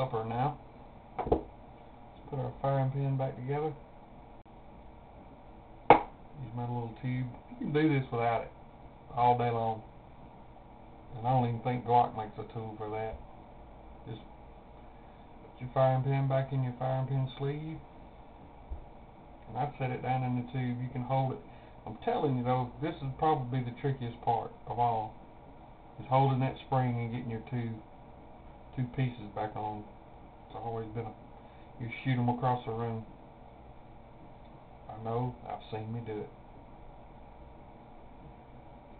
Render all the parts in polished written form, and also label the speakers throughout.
Speaker 1: upper now. Let's put our firing pin back together. Use my little tube. You can do this without it all day long. And I don't even think Glock makes a tool for that. Just put your firing pin back in your firing pin sleeve. And I'd set it down in the tube. You can hold it. I'm telling you though, this is probably the trickiest part of all. Is holding that spring and getting your two pieces back on. It's always been you shoot them across the room. I know, I've seen me do it.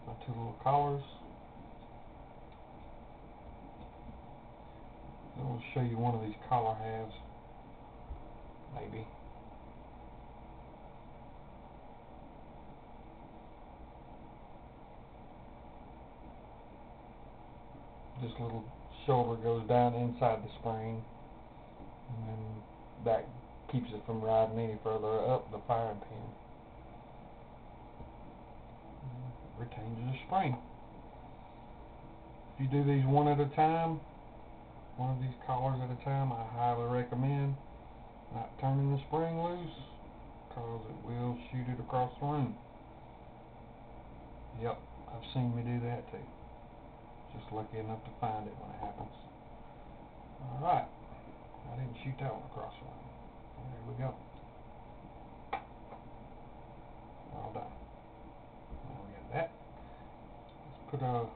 Speaker 1: My two little collars. I'm going to show you one of these collar halves. Maybe. This little shoulder goes down inside the spring, and then that keeps it from riding any further up the firing pin. Retains the spring. If you do these one at a time, one of these collars at a time, I highly recommend not turning the spring loose, because it will shoot it across the room. Yep, I've seen me do that too. Just lucky enough to find it when it happens. Alright, I didn't shoot that one across the room. There we go. All done. Now we got that. Let's put a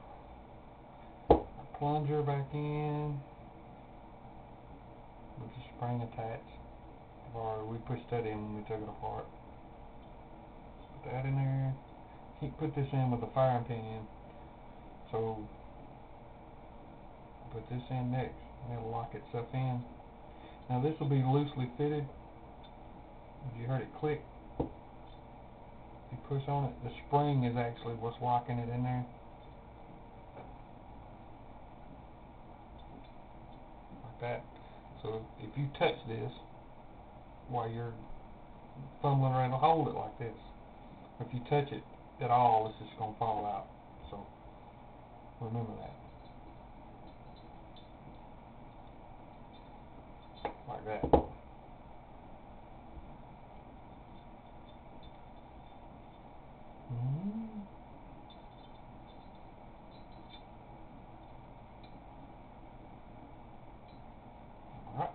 Speaker 1: plunger back in with the spring attached. We pushed that in when we took it apart. Put that in there. Can't put this in with the firing pin in. So put this in next, and it'll lock itself in. Now this will be loosely fitted. If you heard it click, if you push on it, the spring is actually what's locking it in there. Like that. So if you touch this while you're fumbling around, to hold it like this. If you touch it at all, it's just going to fall out. So remember that. Like that. Alright.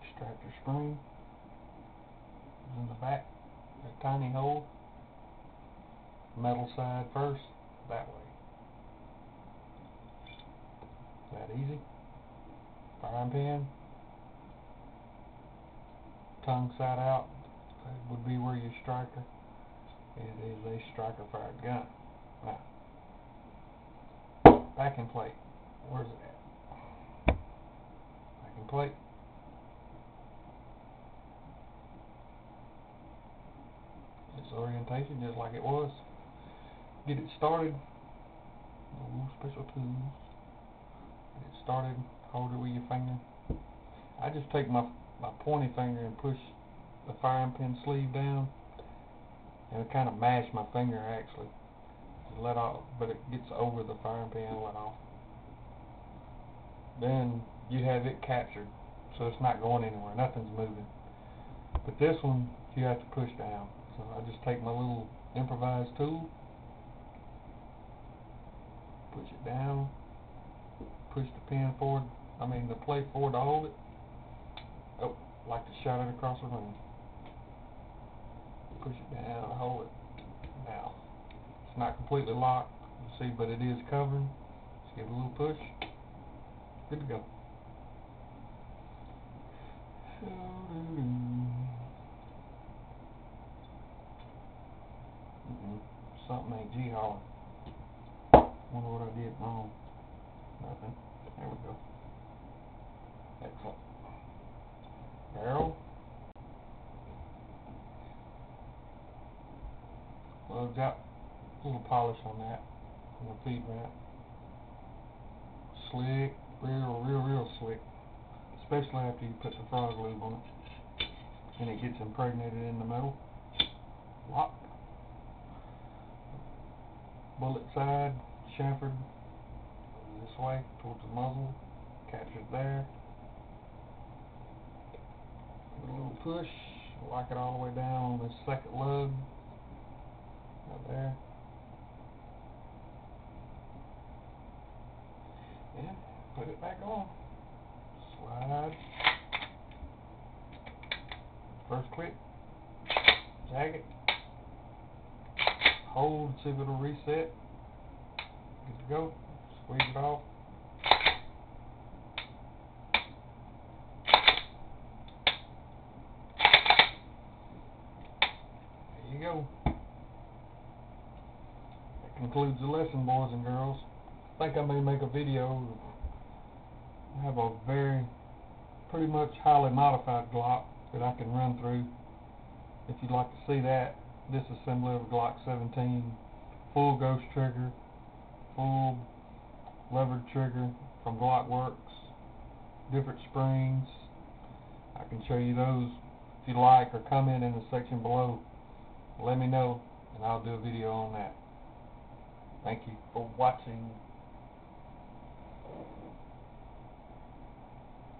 Speaker 1: Extract your spring. It's in the back. That tiny hole. Metal side first. That way. That easy. Firing pin. Tongue side out. That would be where your striker. It is a striker fired gun. Now, backing plate. Where's it at? Backing plate. Its orientation just like it was. Get it started. No special tools. Get it started. Hold it with your finger. I just take my pointy finger and push the firing pin sleeve down, and it kind of mash my finger actually. Let off, but it gets over the firing pin and let off. Then you have it captured, so it's not going anywhere. Nothing's moving. But this one you have to push down. So I just take my little improvised tool, push it down, push the pin forward. The plate forward to hold it. Oh, like to shot it across the room. Push it down, hold it. Now, it's not completely locked, you see, but it is covering. Just give it a little push. Good to go. Something ain't G-hauling. Wonder what I did wrong. Nothing. There we go. Excellent. Barrel. Plugs out. A little polish on that. On the feed mat. Slick. Real slick. Especially after you put the frog lube on it. And it gets impregnated in the metal. Lock. Bullet side. Chamfered. This way towards the muzzle. Capture it there. Give it a little push. Lock it all the way down on this second lug. Right there. And put it back on. Slide. First click. Jag it. Hold, see if it'll reset. Good to go. Squeeze it off. There you go. That concludes the lesson, boys and girls. I think I may make a video. I have a pretty much highly modified Glock that I can run through. If you'd like to see that, disassembly of a Glock 17, full ghost trigger, full levered trigger from Glock Works, different springs. I can show you those if you like, or comment in the section below. Let me know and I'll do a video on that. Thank you for watching.